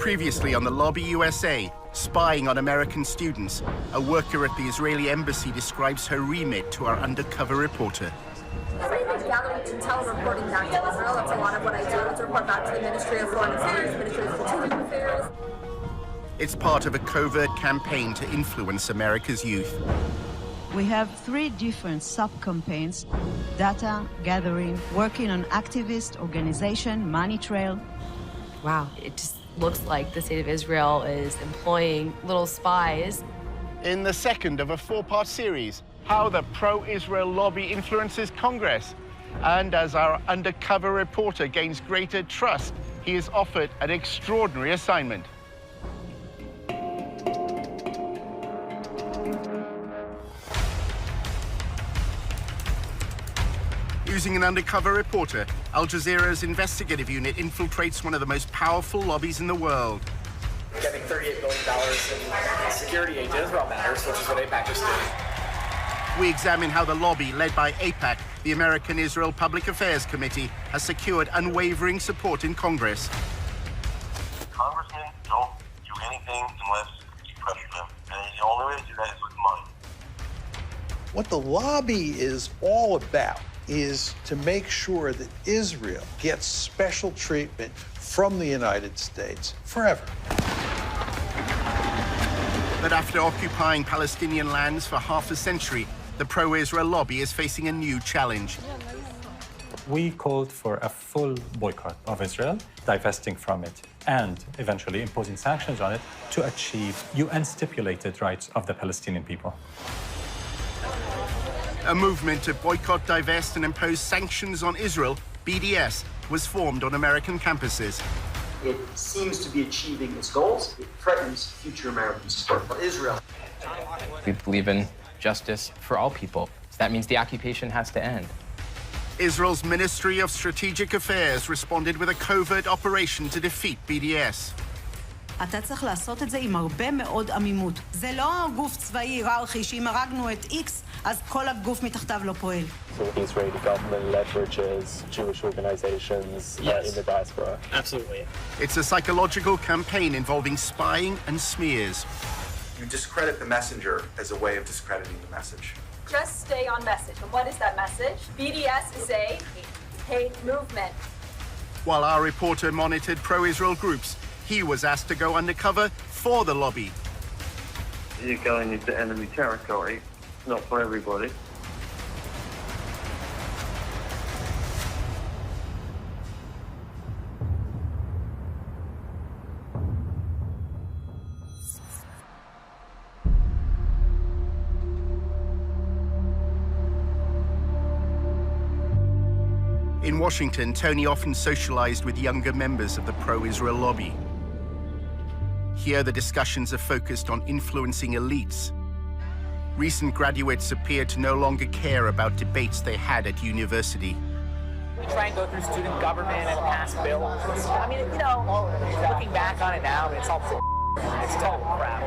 Previously on the Lobby USA, spying on American students, a worker at the Israeli embassy describes her remit to our undercover reporter. Gathering intel and reporting back to Israel. That's a lot of what I do. It's report back to the Ministry of Foreign Affairs, Ministry of Strategic Affairs. It's part of a covert campaign to influence America's youth. We have 3 different sub-campaigns: data gathering, working on activist organization, money trail. Wow, it just looks like the state of Israel is employing little spies. In the second of a 4-part series, how the pro-Israel lobby influences Congress. And as our undercover reporter gains greater trust, he is offered an extraordinary assignment. Using an undercover reporter, Al Jazeera's investigative unit infiltrates one of the most powerful lobbies in the world. Getting $38 billion in security aid to Israel matters, which is what AIPAC is doing. We examine how the lobby, led by AIPAC, the American Israel Public Affairs Committee, has secured unwavering support in Congress. Congressmen don't do anything unless you pressure them. And the only way to do that is with money. What the lobby is all about is to make sure that Israel gets special treatment from the United States forever. But after occupying Palestinian lands for half a century, the pro-Israel lobby is facing a new challenge. We called for a full boycott of Israel, divesting from it, and eventually imposing sanctions on it to achieve UN-stipulated rights of the Palestinian people. A movement to boycott, divest, and impose sanctions on Israel, BDS, was formed on American campuses. It seems to be achieving its goals. It threatens future American support for Israel. We believe in justice for all people. So that means the occupation has to end. Israel's Ministry of Strategic Affairs responded with a covert operation to defeat BDS. אתה צריך לעשות את זה עם הרבה מאוד עמימות. זה לא גוף צבאי היררכי שאם הרגנו את X, אז כל הגוף מתחתיו לא פועל. So the Israeli government leverages Jewish organizations in the diaspora. Absolutely. It's a psychological campaign involving spying and smears. You discredit the messenger as a way of discrediting the message. Just stay on message. And what is that message? BDS is a hate movement. While our reporter monitored pro-Israel groups, he was asked to go undercover for the lobby. You're going into enemy territory, not for everybody. In Washington, Tony often socialized with younger members of the pro-Israel lobby. Here, the discussions are focused on influencing elites. Recent graduates appeared to no longer care about debates they had at university. We try and go through student government and pass bills. I mean, you know, looking back on it now, it's all it's total crap.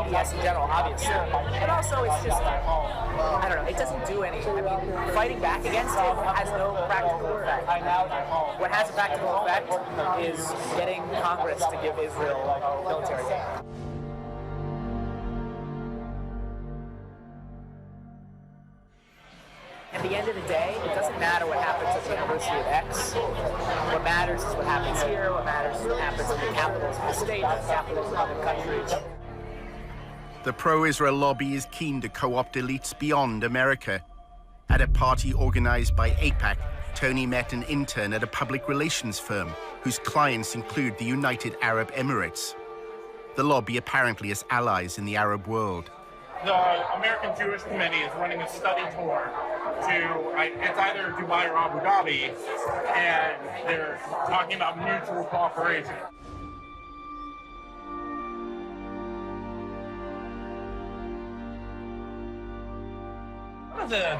BDS in general, obviously. But also, it's just, I don't know, it doesn't do any. I mean, fighting back against it has no practical effect. What has a practical effect is getting Congress to give Israel military aid. At the end of the day, it doesn't matter what happens at the University of X. What matters is what happens here. What matters is what happens in the capitals of the state, the capitals of other countries. The pro-Israel lobby is keen to co-opt elites beyond America. At a party organized by AIPAC, Tony met an intern at a public relations firm whose clients include the United Arab Emirates. The lobby apparently has allies in the Arab world. The American Jewish Committee is running a study tour to, it's either Dubai or Abu Dhabi, and they're talking about mutual cooperation. What are the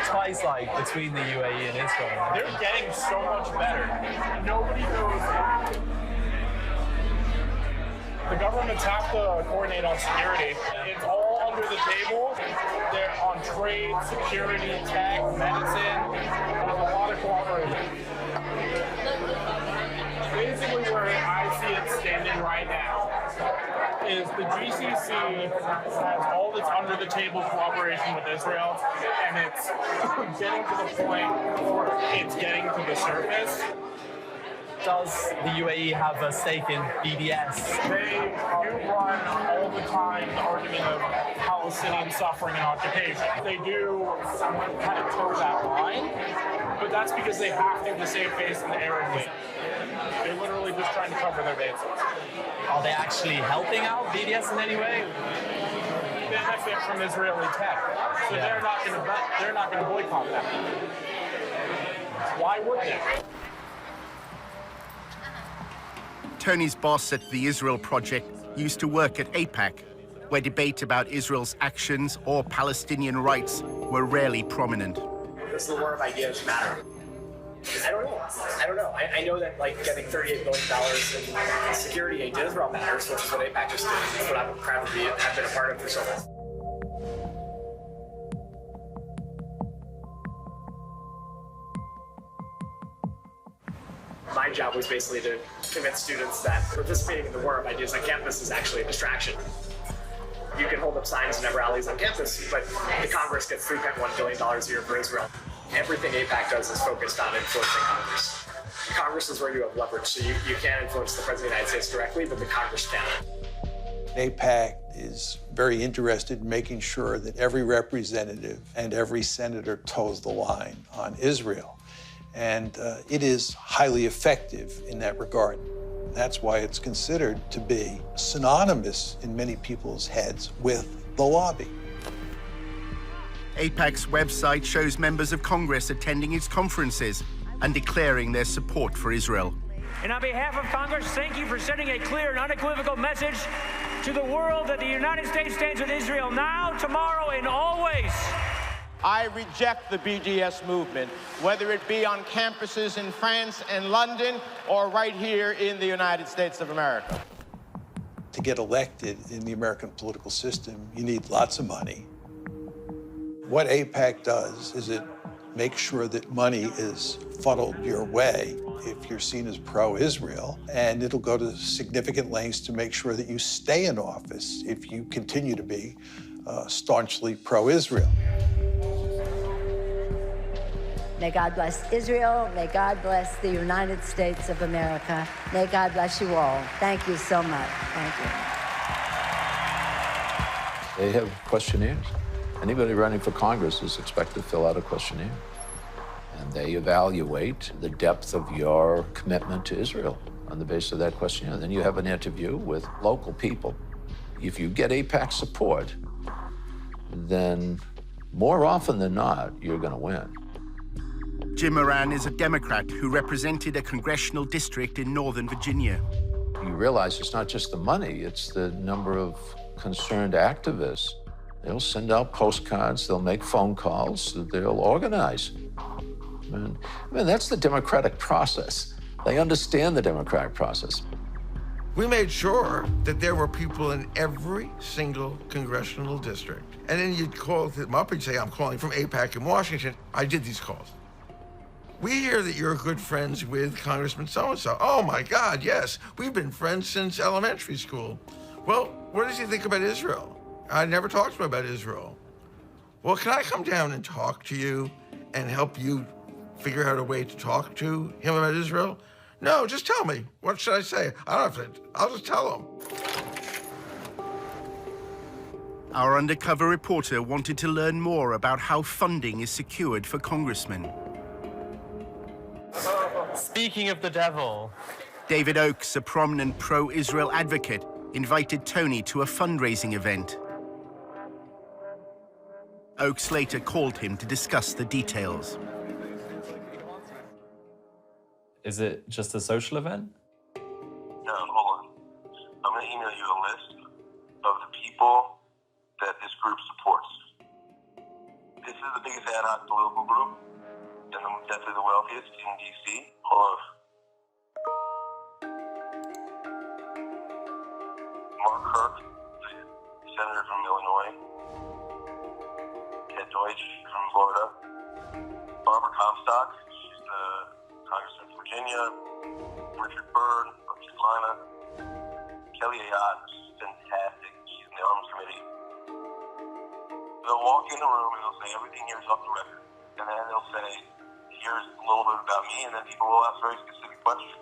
ties like between the UAE and Israel? They're getting so much better. Nobody knows. The governments have to coordinate on security. It's all under the table. They're on trade, security, tech, medicine. There's a lot of cooperation. Basically, where I see it stand in right now is the GCC has all this under-the-table cooperation with Israel, and it's getting to the point where it's getting to the surface. Does the UAE have a stake in BDS? They do run all the time the argument of Palestinian suffering and occupation. They do kind of toe that line, but that's because they have to save face in the Arab League. They're literally just trying to cover their bases. Are they actually helping out BDS in any way? They benefit from Israeli tech, so they're not going to boycott them. Why would they? Tony's boss at the Israel Project used to work at AIPAC, where debate about Israel's actions or Palestinian rights were rarely prominent. Does the war of ideas matter? I don't know. I know that getting $38 billion in security aid to Israel matters, which is what AIPAC just did. That's what I'm proud to have been a part of for so long. My job was basically to convince students that participating in the war of ideas on campus is actually a distraction. You can hold up signs and have rallies on campus, but the Congress gets $3.1 billion a year for Israel. Everything AIPAC does is focused on influencing Congress. Congress is where you have leverage, so you can't influence the President of the United States directly, but the Congress can. AIPAC is very interested in making sure that every representative and every senator toes the line on Israel. And it is highly effective in that regard. That's why it's considered to be synonymous in many people's heads with the lobby. AIPAC's website shows members of Congress attending its conferences and declaring their support for Israel. And on behalf of Congress, thank you for sending a clear and unequivocal message to the world that the United States stands with Israel now, tomorrow, and always. I reject the BDS movement, whether it be on campuses in France and London or right here in the United States of America. To get elected in the American political system, you need lots of money. What AIPAC does is it makes sure that money is funneled your way if you're seen as pro-Israel, and it'll go to significant lengths to make sure that you stay in office if you continue to be staunchly pro-Israel. May God bless Israel. May God bless the United States of America. May God bless you all. Thank you so much. Thank you. They have questionnaires. Anybody running for Congress is expected to fill out a questionnaire. And they evaluate the depth of your commitment to Israel on the basis of that questionnaire. Then you have an interview with local people. If you get AIPAC support, then more often than not, you're going to win. Jim Moran is a Democrat who represented a congressional district in Northern Virginia. You realize it's not just the money, it's the number of concerned activists. They'll send out postcards, they'll make phone calls, they'll organize. I mean, that's the democratic process. They understand the democratic process. We made sure that there were people in every single congressional district. And then you'd call them up and say, I'm calling from AIPAC in Washington. I did these calls. We hear that you're good friends with Congressman so-and-so. Oh my God, yes. We've been friends since elementary school. Well, what does he think about Israel? I never talked to him about Israel. Well, can I come down and talk to you and help you figure out a way to talk to him about Israel? No, just tell me. What should I say? I don't have to, I'll just tell him. Our undercover reporter wanted to learn more about how funding is secured for congressmen. Speaking of the devil. David Oakes, a prominent pro-Israel advocate, invited Tony to a fundraising event. Oakes later called him to discuss the details. Is it just a social event? No, hold on. I'm going to email you a list of the people that this group supports. This is the biggest ad hoc political group, and definitely the wealthiest in D.C. Hold on. Mark Kirk, the senator from Illinois. Ted Deutsch from Florida. Barbara Comstock, she's the congressman from Virginia. Richard Byrd from Carolina. Kelly Ayotte is fantastic. She's in the Arms Committee. They'll walk in the room and they'll say, everything here is off the record. And then they'll say, here's a little bit about me, and then people will ask very specific questions.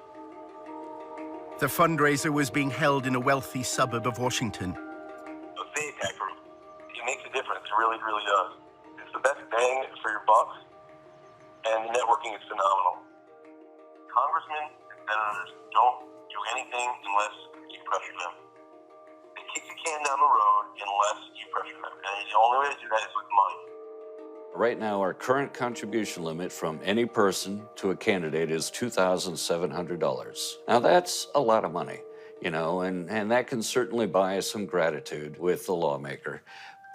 The fundraiser was being held in a wealthy suburb of Washington. The APAC group, it makes a difference. It really, really does. It's the best bang for your buck, and the networking is phenomenal. Congressmen and senators don't do anything unless you pressure them. They kick the can down the road unless you pressure them. And the only way to do that is with money. Right now, our current contribution limit from any person to a candidate is $2,700. Now, that's a lot of money, you know, and that can certainly buy some gratitude with the lawmaker.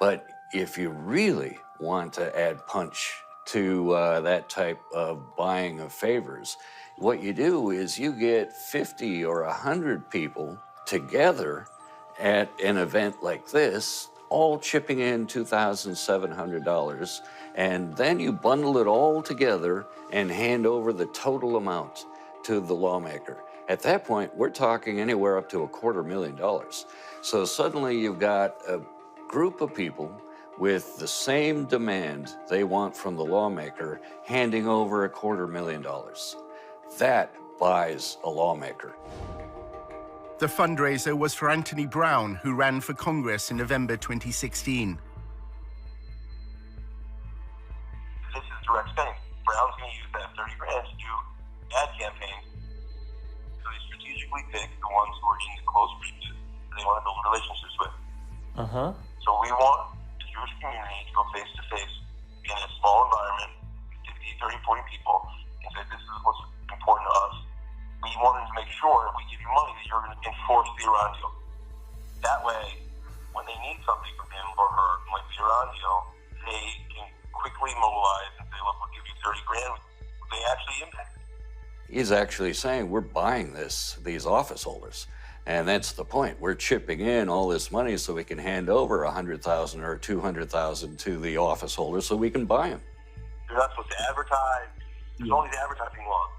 But if you really want to add punch to that type of buying of favors, what you do is you get 50 or 100 people together at an event like this, all chipping in $2,700, and then you bundle it all together and hand over the total amount to the lawmaker. At that point, we're talking anywhere up to $250,000. So suddenly you've got a group of people with the same demand they want from the lawmaker handing over $250,000. That buys a lawmaker. The fundraiser was for Anthony Brown, who ran for Congress in November 2016. This is direct spending. Brown's going to use that 30 grand to do ad campaigns. So they strategically pick the ones who are in the close reaches that they want to build relationships with. So we want the Jewish community to go face to face in a small environment, 50, 30, 40 people, and say, this is what's important to us. We wanted to make sure if we give you money that you're going to enforce the Iran deal. That way, when they need something from him or her, like the Iran deal, they can quickly mobilize and say, look, we'll give you 30 grand. They actually impact it. He's actually saying we're buying these office holders. And that's the point. We're chipping in all this money so we can hand over $100,000 or $200,000 to the office holders so we can buy them. You're not supposed to advertise. There's all these advertising laws.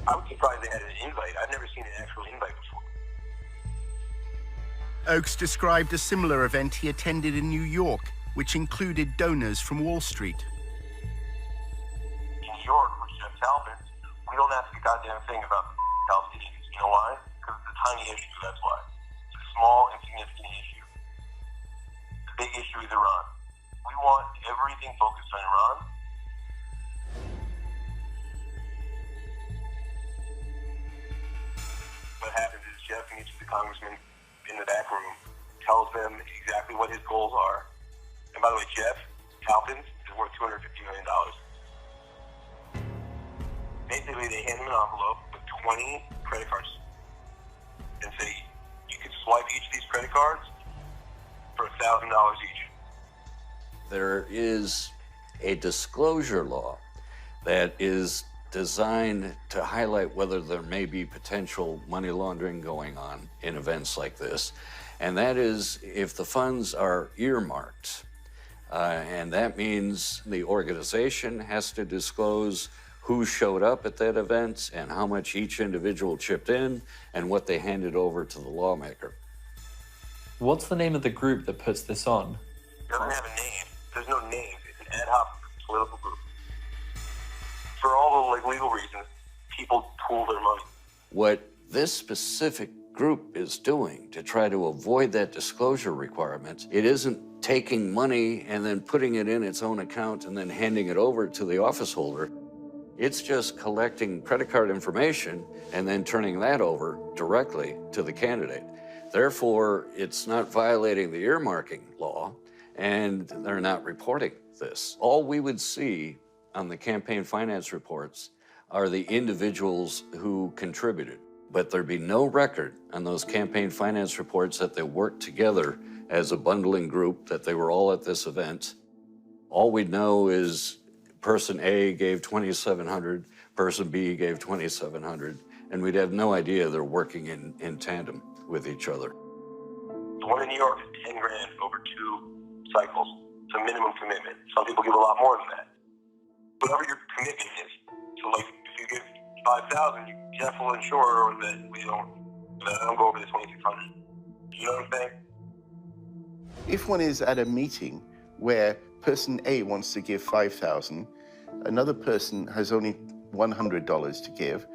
I was surprised they had an invite. I've never seen an actual invite before. Oakes described a similar event he attended in New York, which included donors from Wall Street. In New York, with Jeff Talbot, we don't ask a goddamn thing about the Palestinians. You know why? Because it's a tiny issue, that's why. It's a small, insignificant issue. The big issue is Iran. We want everything focused on Iran. What happens is Jeff meets with the congressman in the back room, tells them exactly what his goals are. And by the way, Jeff Talpins is worth $250 million. Basically, they hand him an envelope with 20 credit cards and say, you can swipe each of these credit cards for $1,000 each. There is a disclosure law that is designed to highlight whether there may be potential money laundering going on in events like this. And that is if the funds are earmarked. And that means the organization has to disclose who showed up at that event and how much each individual chipped in and what they handed over to the lawmaker. What's the name of the group that puts this on? It doesn't have a name. There's no name. It's an ad hoc political group. For all the legal reasons, people pool their money. What this specific group is doing to try to avoid that disclosure requirement, it isn't taking money and then putting it in its own account and then handing it over to the office holder. It's just collecting credit card information and then turning that over directly to the candidate. Therefore, it's not violating the earmarking law, and they're not reporting this. All we would see on the campaign finance reports are the individuals who contributed, but there'd be no record on those campaign finance reports that they worked together as a bundling group, that they were all at this event. All we'd know is person A gave $2,700, person B gave $2,700, and we'd have no idea they're working in tandem with each other. The one in New York is 10 grand over 2 cycles. It's a minimum commitment. Some people give a lot more than that. Whatever your commitment is. So like if you give 5,000, Jeff will ensure that I don't go over the 2,600. You know what I'm saying? If one is at a meeting where person A wants to give $5,000, another person has only $100 to give,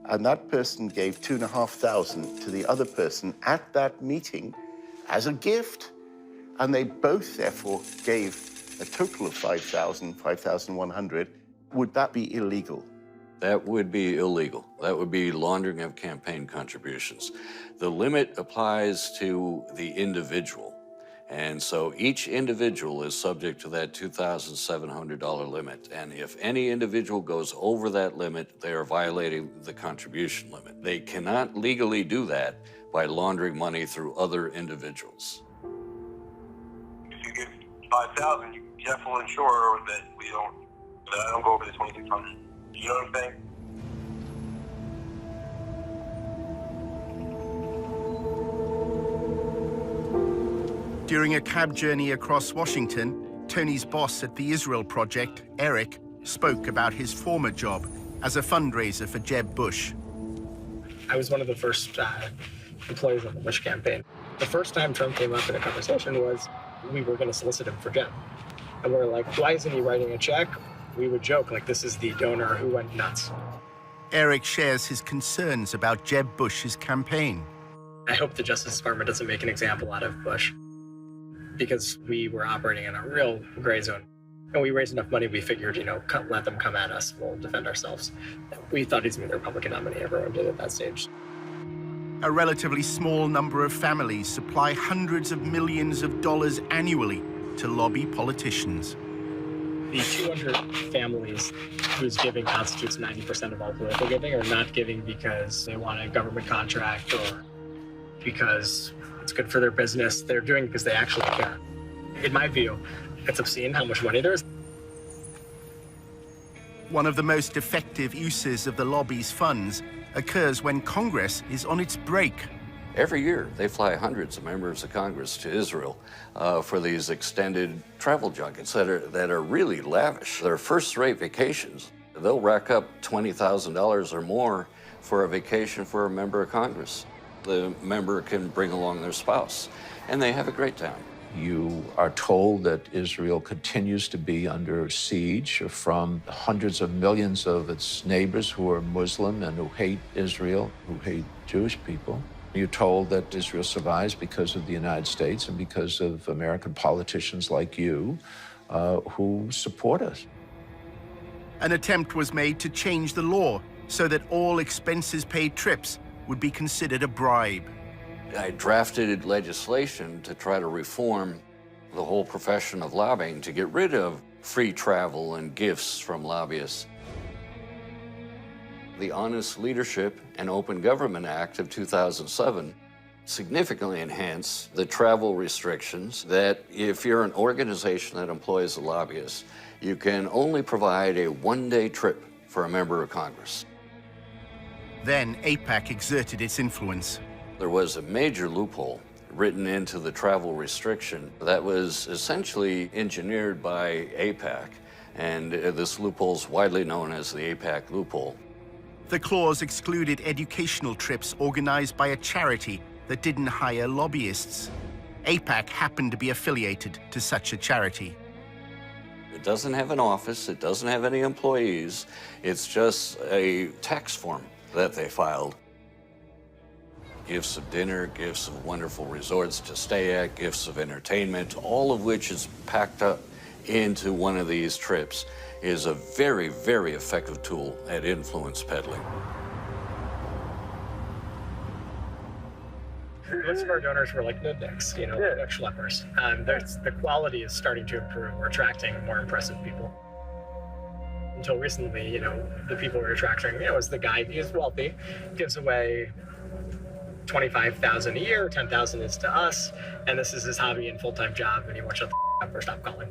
and that person gave $2,500 to the other person at that meeting as a gift, and they both therefore gave a total of $5,100, would that be illegal? That would be illegal. That would be laundering of campaign contributions. The limit applies to the individual. And so each individual is subject to that $2,700 limit. And if any individual goes over that limit, they are violating the contribution limit. They cannot legally do that by laundering money through other individuals. If you give $5,000, you definitely ensure that I don't go over the $2,600. You know what I'm saying? During a cab journey across Washington, Tony's boss at the Israel Project, Eric, spoke about his former job as a fundraiser for Jeb Bush. I was one of the first employees of the Bush campaign. The first time Trump came up in a conversation was we were going to solicit him for Jeb. And we're like, why isn't he writing a check? We would joke, like, this is the donor who went nuts. Eric shares his concerns about Jeb Bush's campaign. I hope the Justice Department doesn't make an example out of Bush, because we were operating in a real gray zone. And we raised enough money, we figured, let them come at us, we'll defend ourselves. We thought he's going to be the Republican nominee, everyone did at that stage. A relatively small number of families supply hundreds of millions of dollars annually to lobby politicians. The 200 families whose giving constitutes 90% of all political giving are not giving because they want a government contract or because it's good for their business. They're doing it because they actually care. In my view, it's obscene how much money there is. One of the most effective uses of the lobby's funds occurs when Congress is on its break. Every year, they fly hundreds of members of Congress to Israel for these extended travel junkets that are really lavish. They're first-rate vacations. They'll rack up $20,000 or more for a vacation for a member of Congress. The member can bring along their spouse, and they have a great time. You are told that Israel continues to be under siege from hundreds of millions of its neighbors who are Muslim and who hate Israel, who hate Jewish people. You're told that Israel survives because of the United States and because of American politicians like you who support us. An attempt was made to change the law so that all expenses-paid trips would be considered a bribe. I drafted legislation to try to reform the whole profession of lobbying to get rid of free travel and gifts from lobbyists. The Honest Leadership and Open Government Act of 2007 significantly enhanced the travel restrictions that if you're an organization that employs a lobbyist, you can only provide a one-day trip for a member of Congress. Then AIPAC exerted its influence. There was a major loophole written into the travel restriction that was essentially engineered by AIPAC, and this loophole is widely known as the AIPAC loophole. The clause excluded educational trips organized by a charity that didn't hire lobbyists. AIPAC happened to be affiliated to such a charity. It doesn't have an office, it doesn't have any employees, it's just a tax form that they filed. Gifts of dinner, gifts of wonderful resorts to stay at, gifts of entertainment, all of which is packed up into one of these trips, is a very, very effective tool at influence peddling. Most of our donors were like nudniks, like schleppers. The quality is starting to improve. We're attracting more impressive people. Until recently, the people we're attracting, was the guy, he's wealthy, gives away $25,000 a year, $10,000 is to us, and this is his hobby and full-time job, and he won't shut the up or stop calling.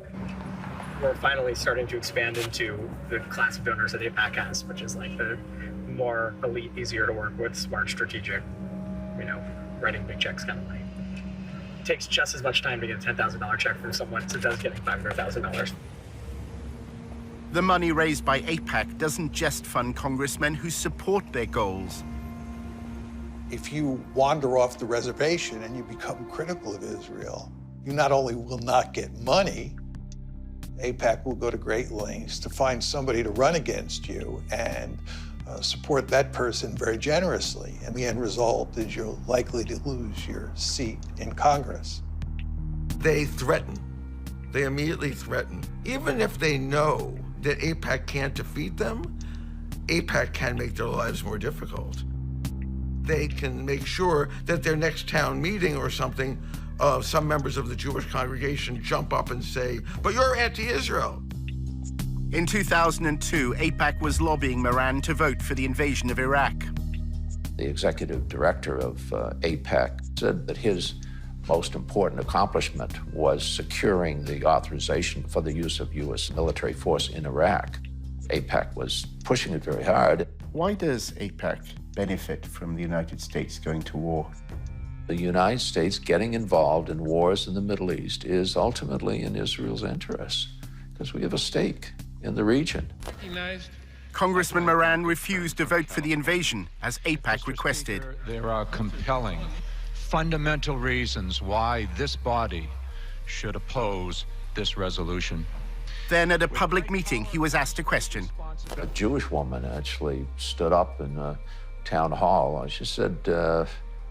We're finally starting to expand into the class of donors that AIPAC has, which is like the more elite, easier to work with, smart, strategic, writing big checks kind of money. It takes just as much time to get a $10,000 check from someone as it does getting $500,000. The money raised by AIPAC doesn't just fund congressmen who support their goals. If you wander off the reservation and you become critical of Israel, you not only will not get money, AIPAC will go to great lengths to find somebody to run against you and support that person very generously. And the end result is you're likely to lose your seat in Congress. They threaten. They immediately threaten. Even if they know that AIPAC can't defeat them, AIPAC can make their lives more difficult. They can make sure that their next town meeting or something, some members of the Jewish congregation jump up and say, but you're anti-Israel. In 2002, AIPAC was lobbying Moran to vote for the invasion of Iraq. The executive director of AIPAC said that his most important accomplishment was securing the authorization for the use of U.S. military force in Iraq. AIPAC was pushing it very hard. Why does AIPAC benefit from the United States going to war? The United States getting involved in wars in the Middle East is ultimately in Israel's interests, because we have a stake in the region. Congressman Moran refused to vote for the invasion, as AIPAC requested. There are compelling, fundamental reasons why this body should oppose this resolution. Then at a public meeting, he was asked a question. A Jewish woman actually stood up in a town hall. She said,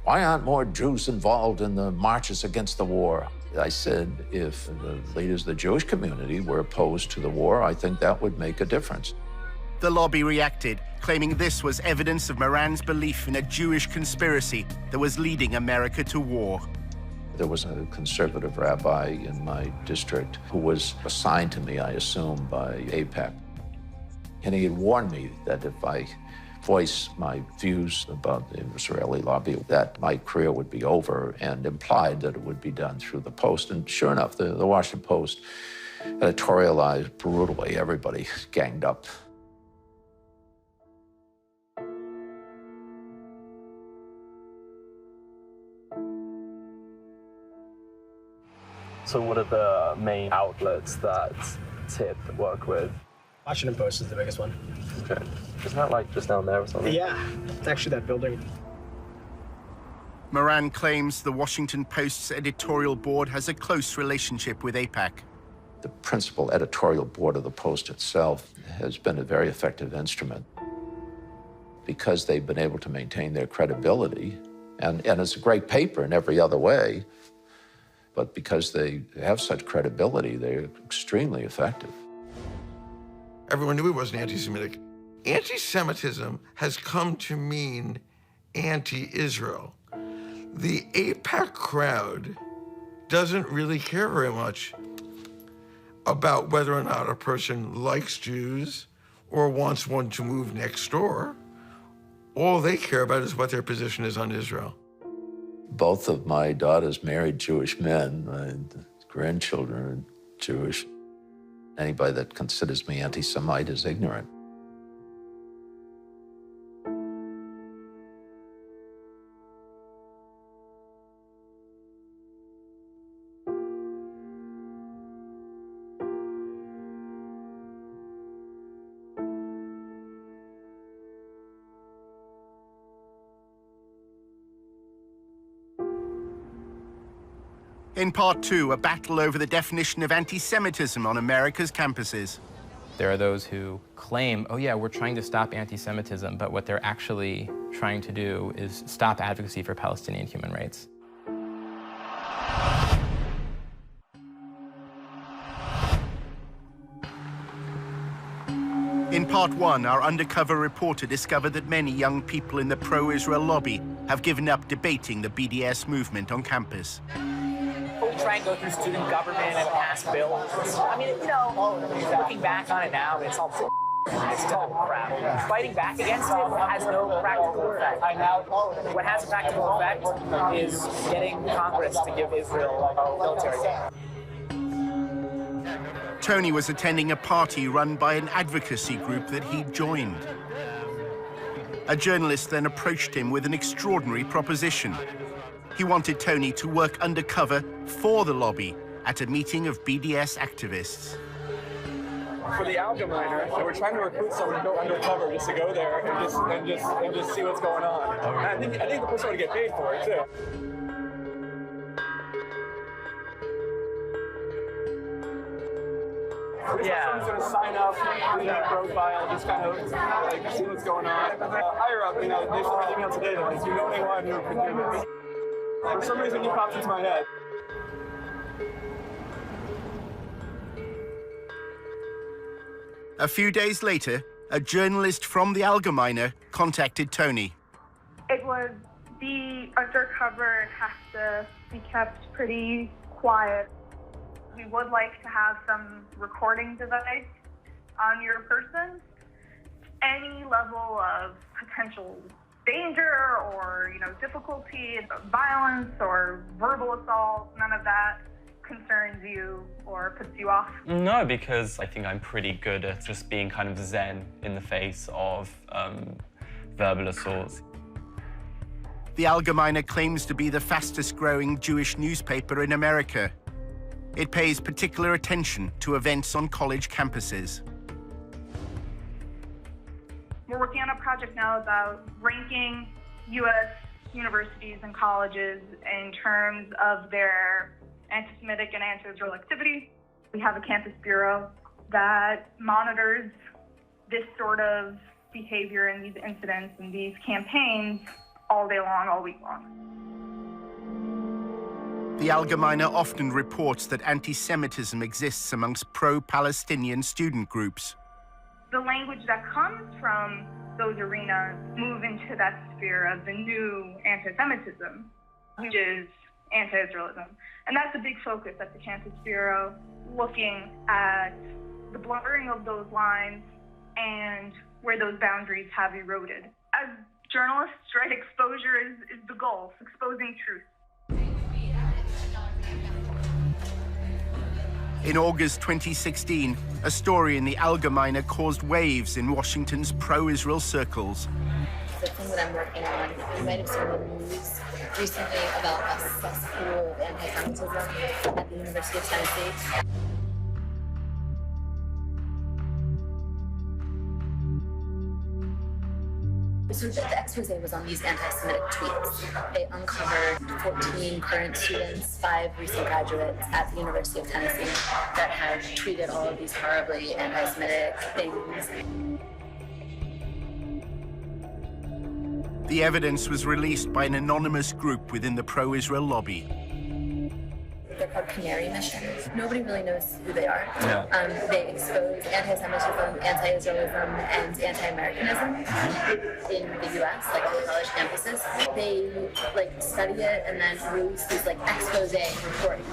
why aren't more Jews involved in the marches against the war? I said, if the leaders of the Jewish community were opposed to the war, I think that would make a difference. The lobby reacted, claiming this was evidence of Moran's belief in a Jewish conspiracy that was leading America to war. There was a conservative rabbi in my district who was assigned to me, I assume, by AIPAC. And he had warned me that if I voiced my views about the Israeli lobby, that my career would be over, and implied that it would be done through the Post. And sure enough, the Washington Post editorialized brutally. Everybody ganged up. So what are the main outlets that TIP work with? Washington Post is the biggest one. Okay. Isn't that like just down there or something? Yeah, it's actually that building. Moran claims the Washington Post's editorial board has a close relationship with AIPAC. The principal editorial board of the Post itself has been a very effective instrument because they've been able to maintain their credibility. And it's a great paper in every other way, but because they have such credibility, they're extremely effective. Everyone knew he wasn't anti-Semitic. Anti-Semitism has come to mean anti-Israel. The AIPAC crowd doesn't really care very much about whether or not a person likes Jews or wants one to move next door. All they care about is what their position is on Israel. Both of my daughters married Jewish men. My grandchildren are Jewish. Anybody that considers me anti-Semite is ignorant. In part two, a battle over the definition of anti-Semitism on America's campuses. There are those who claim, oh yeah, we're trying to stop anti-Semitism, but what they're actually trying to do is stop advocacy for Palestinian human rights. In part one, our undercover reporter discovered that many young people in the pro-Israel lobby have given up debating the BDS movement on campus. We try and go through student government and pass bills. I mean, you know, looking back on it now, it's all it's total crap. Fighting back against it has no practical effect. What has a practical effect is getting Congress to give Israel military aid. Tony was attending a party run by an advocacy group that he'd joined. A journalist then approached him with an extraordinary proposition. He wanted Tony to work undercover for the lobby at a meeting of BDS activists. for the Allgemeiner, and we're trying to recruit someone to go undercover just to go there and just see what's going on. And I think the person would get paid for it too. Someone's going to sign up, do that profile, just kind of like see what's going on. Higher up, they sent me an email today that like, you know anyone who can do this. For some reason, you popped into my head. A few days later, a journalist from the Allgemeiner contacted Tony. It was the undercover has to be kept pretty quiet. We would like to have some recording device on your person. Any level of potential danger or, difficulty, violence or verbal assault, none of that concerns you or puts you off? No, because I think I'm pretty good at just being kind of zen in the face of verbal assaults. The Allgemeiner claims to be the fastest growing Jewish newspaper in America. It pays particular attention to events on college campuses. We're working on a project now about ranking U.S. universities and colleges in terms of their anti-Semitic and anti-Israel activity. We have a campus bureau that monitors this sort of behavior and these incidents and these campaigns all day long, all week long. The Allgemeiner often reports that anti-Semitism exists amongst pro-Palestinian student groups. The language that comes from those arenas move into that sphere of the new anti-Semitism, which is anti-Israelism. And that's a big focus at the Campus Bureau, looking at the blurring of those lines and where those boundaries have eroded. As journalists, right, exposure is the goal, exposing truth. In August 2016, a story in the Allgemeiner caused waves in Washington's pro-Israel circles. The thing that I'm working on, you might have seen the news recently about a cesspool of anti-Semitism at the University of Tennessee. So the expose was on these anti-Semitic tweets. They uncovered 14 current students, 5 recent graduates at the University of Tennessee that have tweeted all of these horribly anti-Semitic things. The evidence was released by an anonymous group within the pro-Israel lobby. They're called Canary Mission. Nobody really knows who they are. Yeah. They expose anti-Semitism, anti-Israelism, and anti-Americanism in the U.S., like on college campuses. They study it and then release these expose reports,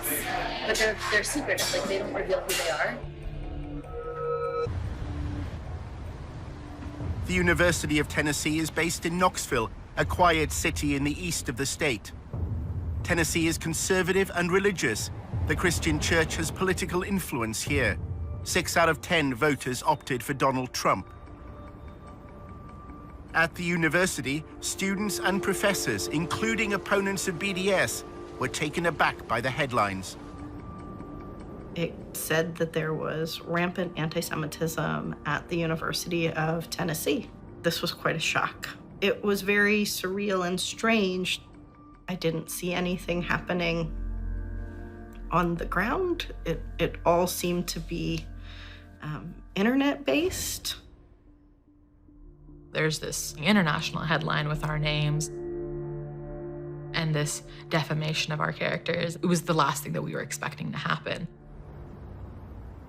but they're secret. They don't reveal who they are. The University of Tennessee is based in Knoxville, a quiet city in the east of the state. Tennessee is conservative and religious. The Christian church has political influence here. 6 out of 10 voters opted for Donald Trump. At the university, students and professors, including opponents of BDS, were taken aback by the headlines. It said that there was rampant anti-Semitism at the University of Tennessee. This was quite a shock. It was very surreal and strange. I didn't see anything happening on the ground. It all seemed to be internet-based. There's this international headline with our names and this defamation of our characters. It was the last thing that we were expecting to happen.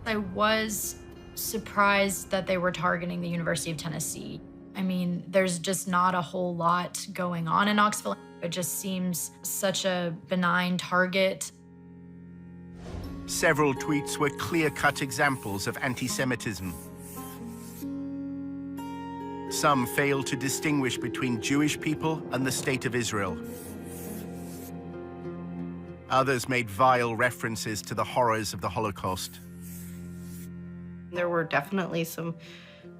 I was surprised that they were targeting the University of Tennessee. I mean, there's just not a whole lot going on in Knoxville. It just seems such a benign target. Several tweets were clear-cut examples of anti-Semitism. Some failed to distinguish between Jewish people and the State of Israel. Others made vile references to the horrors of the Holocaust. There were definitely some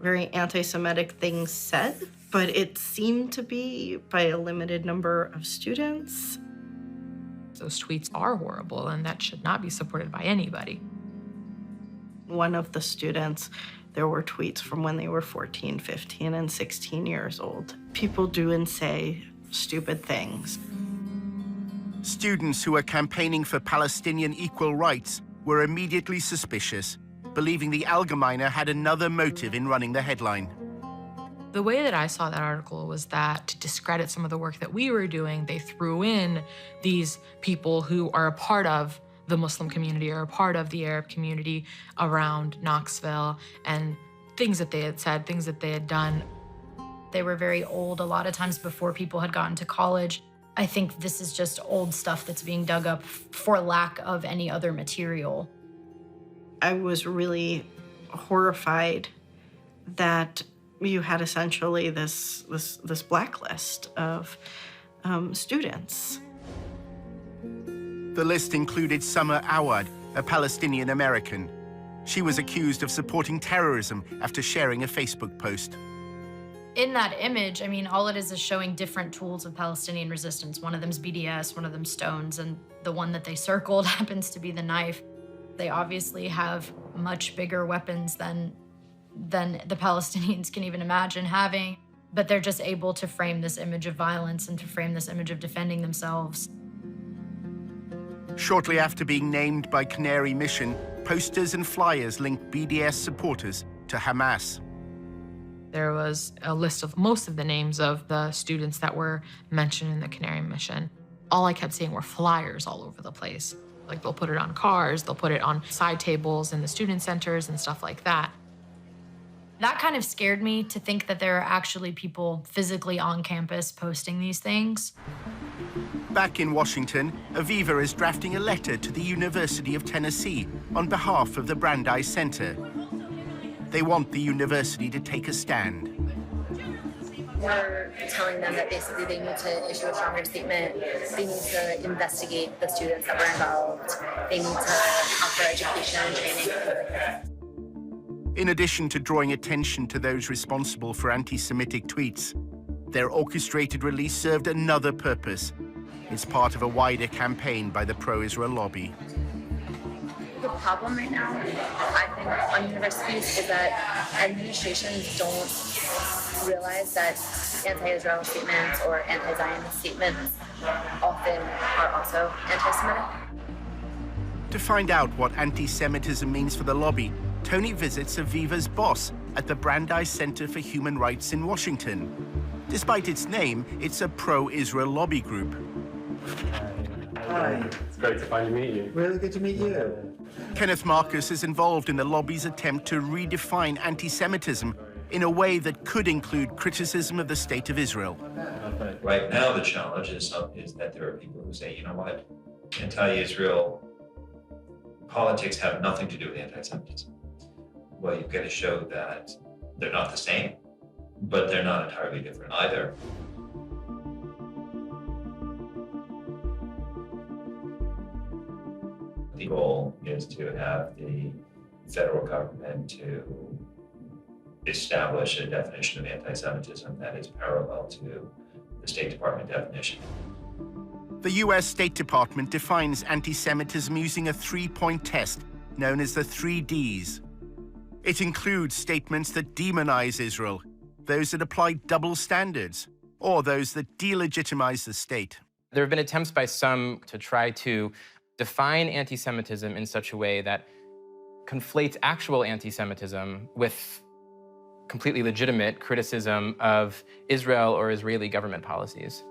very anti-Semitic things said, but it seemed to be by a limited number of students. Those tweets are horrible, and that should not be supported by anybody. One of the students, there were tweets from when they were 14, 15, and 16 years old. People do and say stupid things. Students who were campaigning for Palestinian equal rights were immediately suspicious, believing the Allgemeine had another motive in running the headline. The way that I saw that article was that to discredit some of the work that we were doing, they threw in these people who are a part of the Muslim community or a part of the Arab community around Knoxville, and things that they had said, things that they had done. They were very old, a lot of times before people had gotten to college. I think this is just old stuff that's being dug up for lack of any other material. I was really horrified that you had essentially this blacklist of students. The list included Summer Awad, a Palestinian American. She was accused of supporting terrorism after sharing a Facebook post. In that image, I mean, all it is showing different tools of Palestinian resistance. One of them's BDS, one of them's stones, and the one that they circled happens to be the knife. They obviously have much bigger weapons than the Palestinians can even imagine having, but they're just able to frame this image of violence and to frame this image of defending themselves. Shortly after being named by Canary Mission, posters and flyers linked BDS supporters to Hamas. There was a list of most of the names of the students that were mentioned in the Canary Mission. All I kept seeing were flyers all over the place. Like, they'll put it on cars, they'll put it on side tables in the student centers and stuff like that. That kind of scared me, to think that there are actually people physically on campus posting these things. Back in Washington, Aviva is drafting a letter to the University of Tennessee on behalf of the Brandeis Center. They want the university to take a stand. We're telling them that basically they need to issue a stronger statement. They need to investigate the students that were involved. They need to offer education and training. In addition to drawing attention to those responsible for anti-Semitic tweets, their orchestrated release served another purpose. It's part of a wider campaign by the pro-Israel lobby. The problem right now, I think, on universities is that administrations don't realize that anti-Israel statements or anti-Zionist statements often are also anti-Semitic. To find out what anti-Semitism means for the lobby, Tony visits Aviva's boss at the Brandeis Center for Human Rights in Washington. Despite its name, it's a pro-Israel lobby group. Hi. It's great to finally meet you. Really good to meet you. Kenneth Marcus is involved in the lobby's attempt to redefine anti-Semitism in a way that could include criticism of the state of Israel. Right now, the challenge is that there are people who say, you know what, anti-Israel politics have nothing to do with anti-Semitism. Well, you've got to show that they're not the same, but they're not entirely different either. The goal is to have the federal government to establish a definition of anti-Semitism that is parallel to the State Department definition. The US State Department defines anti-Semitism using a three-point test known as the 3 Ds. It includes statements that demonize Israel, those that apply double standards, or those that delegitimize the state. There have been attempts by some to try to define anti-Semitism in such a way that conflates actual anti-Semitism with completely legitimate criticism of Israel or Israeli government policies.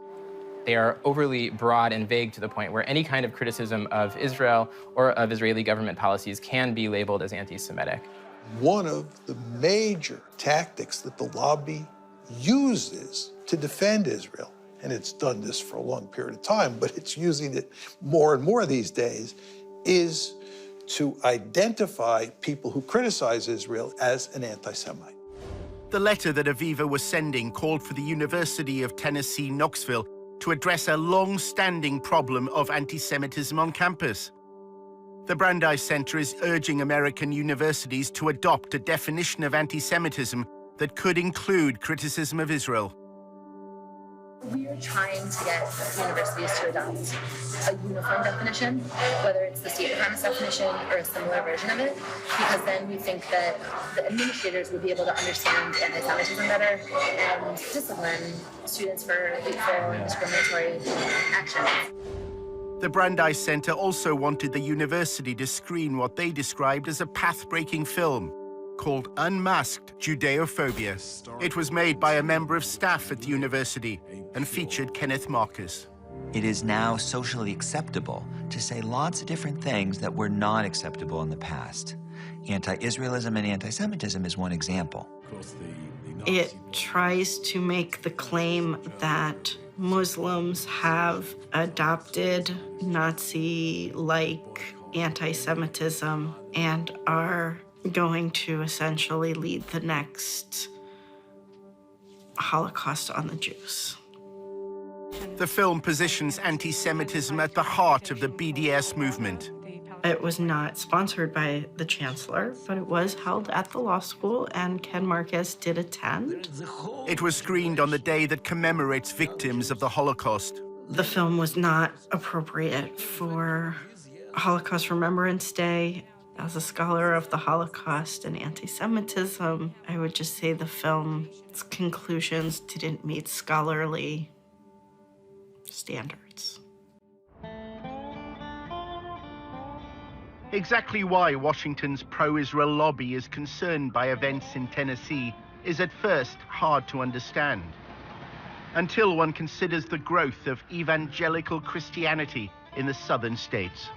They are overly broad and vague to the point where any kind of criticism of Israel or of Israeli government policies can be labeled as anti-Semitic. One of the major tactics that the lobby uses to defend Israel, and it's done this for a long period of time, but it's using it more and more these days, is to identify people who criticize Israel as an anti-Semite. The letter that Aviva was sending called for the University of Tennessee, Knoxville to address a long-standing problem of anti-Semitism on campus. The Brandeis Center is urging American universities to adopt a definition of anti-Semitism that could include criticism of Israel. We are trying to get universities to adopt a uniform definition, whether it's the State Department's definition or a similar version of it, because then we think that the administrators would be able to understand anti-Semitism better and discipline students for hateful and discriminatory actions. The Brandeis Center also wanted the university to screen what they described as a path-breaking film called Unmasked Judeophobia. It was made by a member of staff at the university and featured Kenneth Marcus. It is now socially acceptable to say lots of different things that were not acceptable in the past. Anti-Israelism and anti-Semitism is one example. It tries to make the claim that Muslims have adopted Nazi-like anti-Semitism and are going to essentially lead the next Holocaust on the Jews. The film positions anti-Semitism at the heart of the BDS movement. It was not sponsored by the chancellor, but it was held at the law school, and Ken Marcus did attend. It was screened on the day that commemorates victims of the Holocaust. The film was not appropriate for Holocaust Remembrance Day. As a scholar of the Holocaust and anti-Semitism, I would just say the film's conclusions didn't meet scholarly standards. Exactly why Washington's pro-Israel lobby is concerned by events in Tennessee is at first hard to understand, until one considers the growth of evangelical Christianity in the southern states.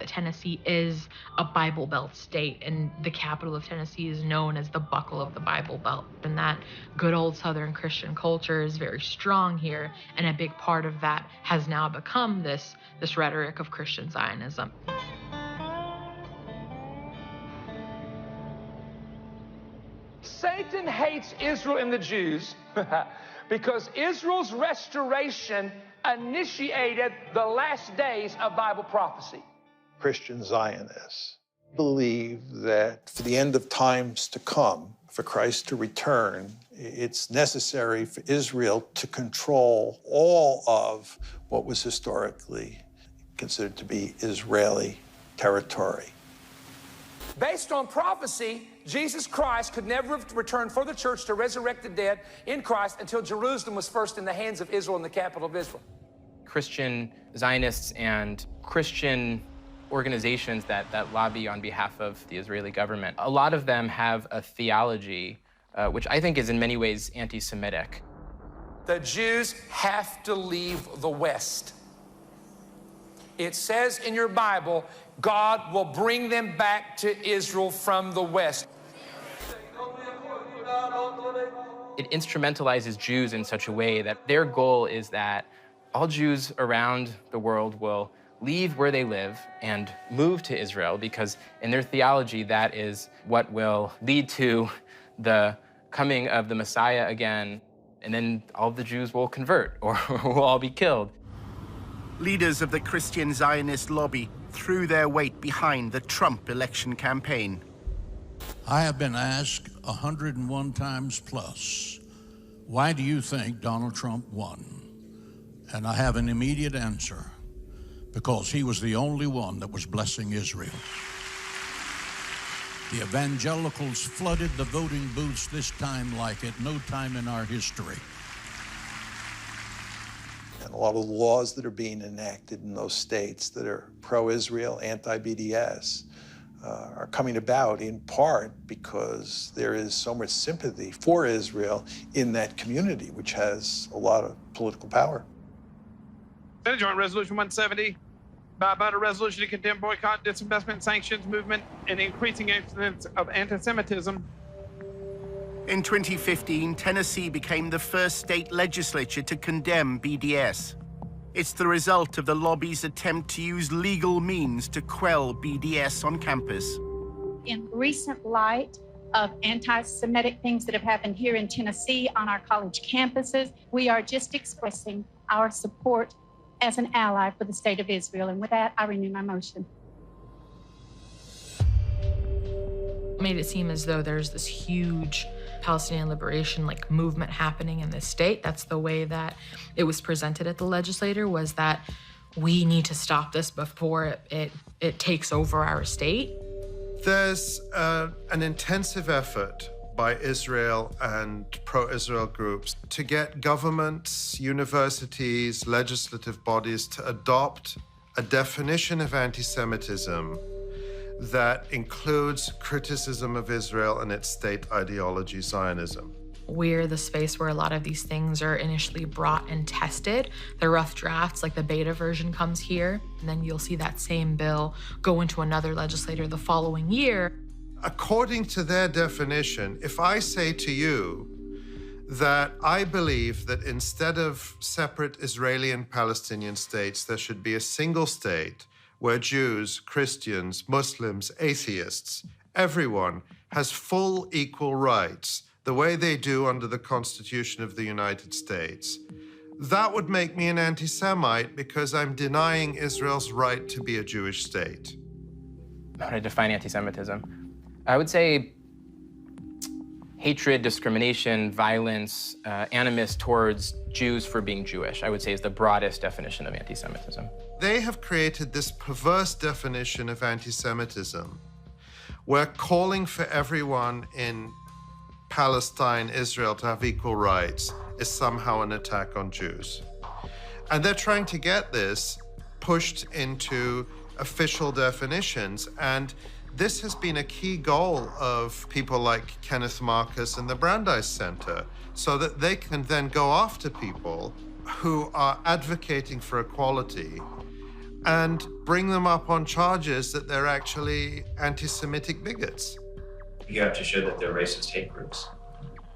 Tennessee is a Bible Belt state, and the capital of Tennessee is known as the buckle of the Bible Belt. And that good old Southern Christian culture is very strong here, and a big part of that has now become this rhetoric of Christian Zionism. Satan hates Israel and the Jews because Israel's restoration initiated the last days of Bible prophecy. Christian Zionists believe that for the end of times to come, for Christ to return, it's necessary for Israel to control all of what was historically considered to be Israeli territory. Based on prophecy, Jesus Christ could never have returned for the church to resurrect the dead in Christ until Jerusalem was first in the hands of Israel and the capital of Israel. Christian Zionists and Christian organizations that lobby on behalf of the Israeli government, a lot of them have a theology which I think is in many ways anti-Semitic. The Jews have to leave the West. It says in your Bible, God will bring them back to Israel from the West. It instrumentalizes Jews in such a way that their goal is that all Jews around the world will leave where they live and move to Israel, because in their theology, that is what will lead to the coming of the Messiah again, and then all the Jews will convert or will all be killed. Leaders of the Christian Zionist lobby threw their weight behind the Trump election campaign. I have been asked 101 times plus, why do you think Donald Trump won? And I have an immediate answer. Because he was the only one that was blessing Israel. The evangelicals flooded the voting booths this time like at no time in our history. And a lot of the laws that are being enacted in those states that are pro-Israel, anti-BDS, are coming about in part because there is so much sympathy for Israel in that community, which has a lot of political power. Senate Joint Resolution 170, bipartisan resolution to condemn boycott, disinvestment, sanctions movement, and increasing incidence of anti-Semitism. In 2015, Tennessee became the first state legislature to condemn BDS. It's the result of the lobby's attempt to use legal means to quell BDS on campus. In recent light of anti-Semitic things that have happened here in Tennessee on our college campuses, we are just expressing our support as an ally for the state of Israel. And with that, I renew my motion. made it seem as though there's this huge Palestinian liberation movement happening in this state. That's the way that it was presented at the legislature, was that we need to stop this before it takes over our state. There's an intensive effort by Israel and pro-Israel groups to get governments, universities, legislative bodies to adopt a definition of anti-Semitism that includes criticism of Israel and its state ideology, Zionism. We're the space where a lot of these things are initially brought and tested. The rough drafts, like the beta version, comes here, and then you'll see that same bill go into another legislator the following year. According to their definition, if I say to you that I believe that instead of separate Israeli and Palestinian states, there should be a single state where Jews, Christians, Muslims, atheists, everyone has full equal rights, the way they do under the Constitution of the United States, that would make me an anti-Semite because I'm denying Israel's right to be a Jewish state. How to define anti-Semitism? I would say hatred, discrimination, violence, animus towards Jews for being Jewish, I would say is the broadest definition of anti-Semitism. They have created this perverse definition of anti-Semitism where calling for everyone in Palestine, Israel to have equal rights is somehow an attack on Jews. And they're trying to get this pushed into official definitions. And this has been a key goal of people like Kenneth Marcus and the Brandeis Center, so that they can then go after people who are advocating for equality and bring them up on charges that they're actually anti-Semitic bigots. You have to show that they're racist hate groups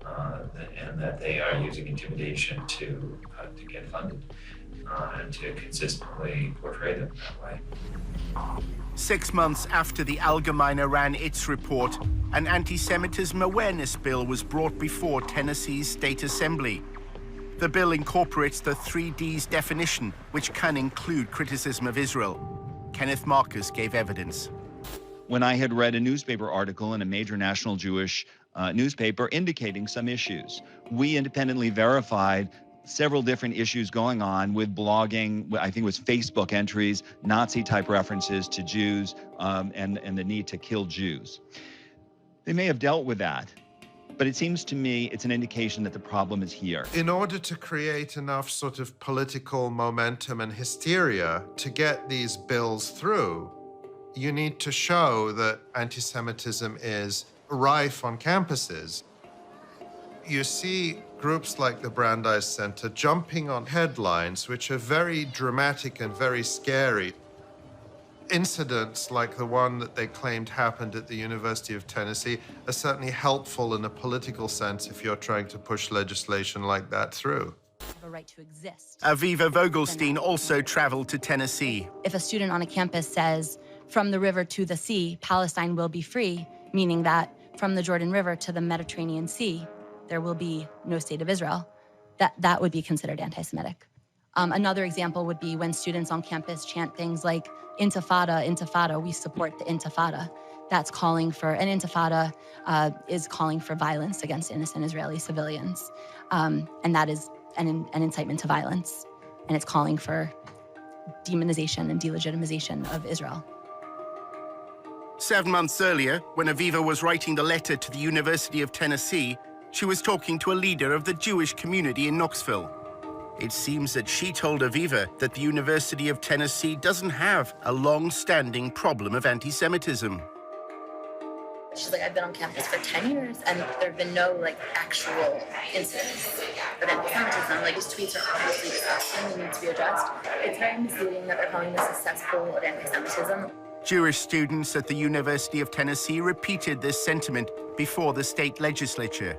and that they are using intimidation to get funded and to consistently portray them that way. 6 months after the Allgemeine ran its report, an anti-Semitism awareness bill was brought before Tennessee's State Assembly. The bill incorporates the 3Ds definition, which can include criticism of Israel. Kenneth Marcus gave evidence. When I had read a newspaper article in a major national Jewish newspaper indicating some issues, we independently verified several different issues going on with blogging, I think it was Facebook entries, Nazi-type references to Jews, and the need to kill Jews. They may have dealt with that, but it seems to me it's an indication that the problem is here. In order to create enough sort of political momentum and hysteria to get these bills through, you need to show that anti-Semitism is rife on campuses. You see groups like the Brandeis Center jumping on headlines which are very dramatic and very scary. Incidents like the one that they claimed happened at the University of Tennessee are certainly helpful in a political sense if you're trying to push legislation like that through. A right to exist. Aviva Vogelstein also traveled to Tennessee. If a student on a campus says, from the river to the sea, Palestine will be free, meaning that from the Jordan River to the Mediterranean Sea, there will be no state of Israel, that would be considered anti-Semitic. Another example would be when students on campus chant things like, Intifada, Intifada, we support the Intifada. That's calling for, an Intifada is calling for violence against innocent Israeli civilians. And that is an incitement to violence. And it's calling for demonization and delegitimization of Israel. 7 months earlier, when Aviva was writing the letter to the University of Tennessee, she was talking to a leader of the Jewish community in Knoxville. It seems that she told Aviva that the University of Tennessee doesn't have a long-standing problem of anti-Semitism. She's like, I've been on campus for 10 years and there have been no actual incidents of anti-Semitism. These tweets are obviously disgusting and need to be addressed. It's very misleading that they're calling this a cesspool of anti-Semitism. Jewish students at the University of Tennessee repeated this sentiment before the state legislature.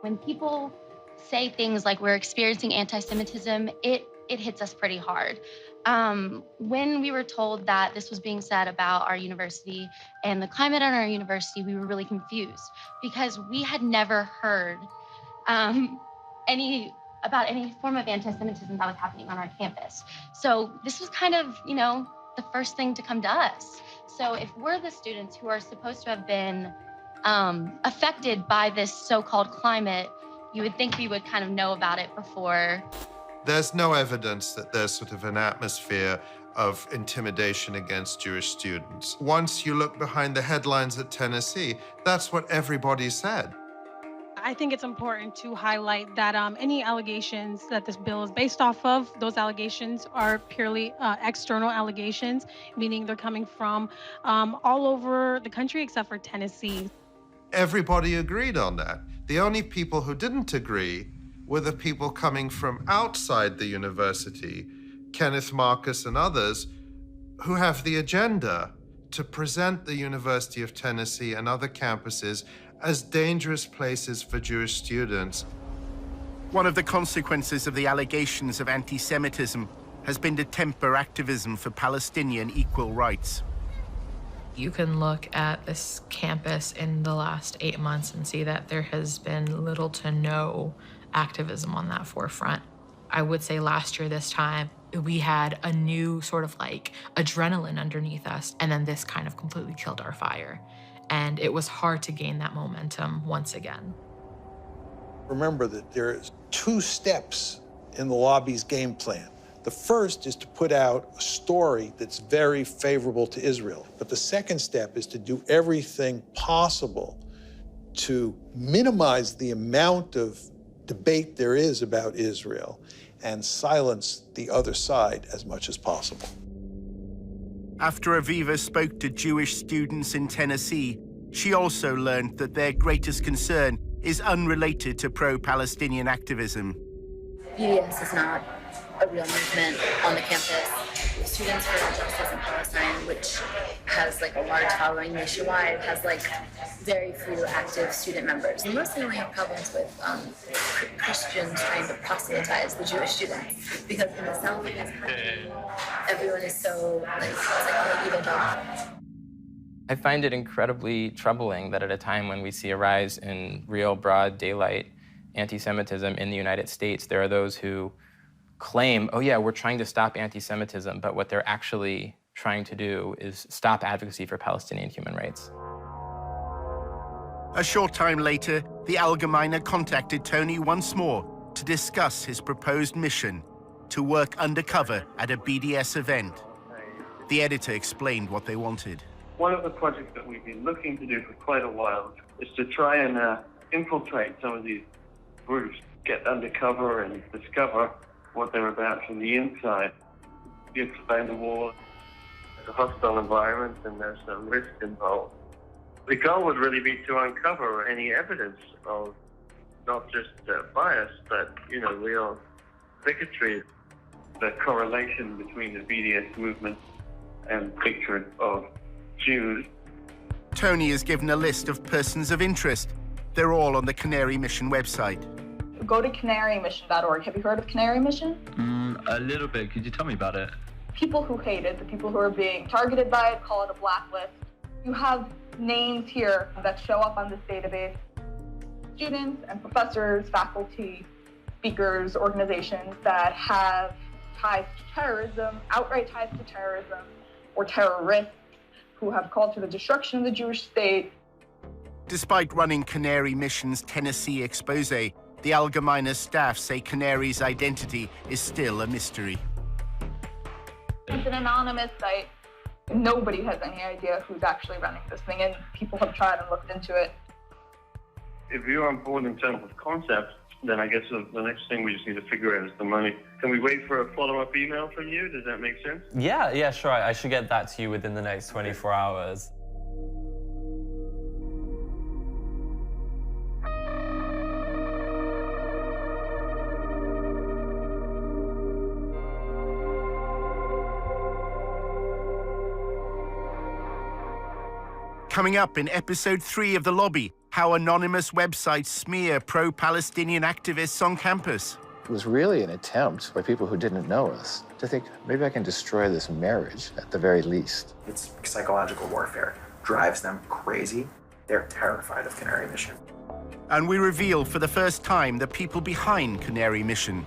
When people say things like we're experiencing anti-Semitism, it hits us pretty hard. When we were told that this was being said about our university and the climate at our university, we were really confused because we had never heard about any form of anti-Semitism that was happening on our campus. So this was kind of, the first thing to come to us. So if we're the students who are supposed to have been affected by this so-called climate, you would think we would kind of know about it before. There's no evidence that there's sort of an atmosphere of intimidation against Jewish students. Once you look behind the headlines at Tennessee, that's what everybody said. I think it's important to highlight that any allegations that this bill is based off of, those allegations are purely external allegations, meaning they're coming from all over the country except for Tennessee. Everybody agreed on that. The only people who didn't agree were the people coming from outside the university, Kenneth Marcus and others, who have the agenda to present the University of Tennessee and other campuses as dangerous places for Jewish students. One of the consequences of the allegations of anti-Semitism has been to temper activism for Palestinian equal rights. You can look at this campus in the last 8 months and see that there has been little to no activism on that forefront. I would say last year this time, we had a new sort of like adrenaline underneath us, and then this kind of completely killed our fire. And it was hard to gain that momentum once again. Remember that there's 2 steps in the lobby's game plan. The first is to put out a story that's very favorable to Israel. But the second step is to do everything possible to minimize the amount of debate there is about Israel and silence the other side as much as possible. After Aviva spoke to Jewish students in Tennessee, she also learned that their greatest concern is unrelated to pro-Palestinian activism. BDS is not a real movement on the campus. Students for Justice in Palestine, which has like a large following nationwide, has like very few active student members. We mostly only have problems with Christians trying to proselytize the Jewish students, because in the South, everyone is so like, it's like all evangelical. I find it incredibly troubling that at a time when we see a rise in real broad daylight anti-Semitism in the United States, there are those who claim, oh yeah, we're trying to stop anti-Semitism, but what they're actually trying to do is stop advocacy for Palestinian human rights. A short time later, the Allgemeine contacted Tony once more to discuss his proposed mission to work undercover at a BDS event. The editor explained what they wanted. One of the projects that we've been looking to do for quite a while is to try and infiltrate some of these groups, get undercover and discover what they're about from the inside. You explain the war, it's a hostile environment and there's some risk involved. The goal would really be to uncover any evidence of not just bias, but, you know, real bigotry, the correlation between the BDS movement and picture of Jews. Tony is given a list of persons of interest. They're all on the Canary Mission website. Go to canarymission.org. Have you heard of Canary Mission? A little bit. Could you tell me about it? People who hate it, the people who are being targeted by it, call it a blacklist. You have names here that show up on this database. Students and professors, faculty, speakers, organizations that have ties to terrorism, outright ties to terrorism, or terrorists who have called for the destruction of the Jewish state. Despite running Canary Mission's Tennessee expose, the Allgemeine staff say Canary's identity is still a mystery. It's an anonymous site. Nobody has any idea who's actually running this thing, and people have tried and looked into it. If you're on board in terms of concepts, then I guess the next thing we just need to figure out is the money. Can we wait for a follow-up email from you? Does that make sense? Yeah, sure. I should get that to you within the next 24 hours. Coming up in episode 3 of The Lobby, how anonymous websites smear pro-Palestinian activists on campus. It was really an attempt by people who didn't know us to think, maybe I can destroy this marriage at the very least. It's psychological warfare. Drives them crazy. They're terrified of Canary Mission. And we reveal for the first time the people behind Canary Mission.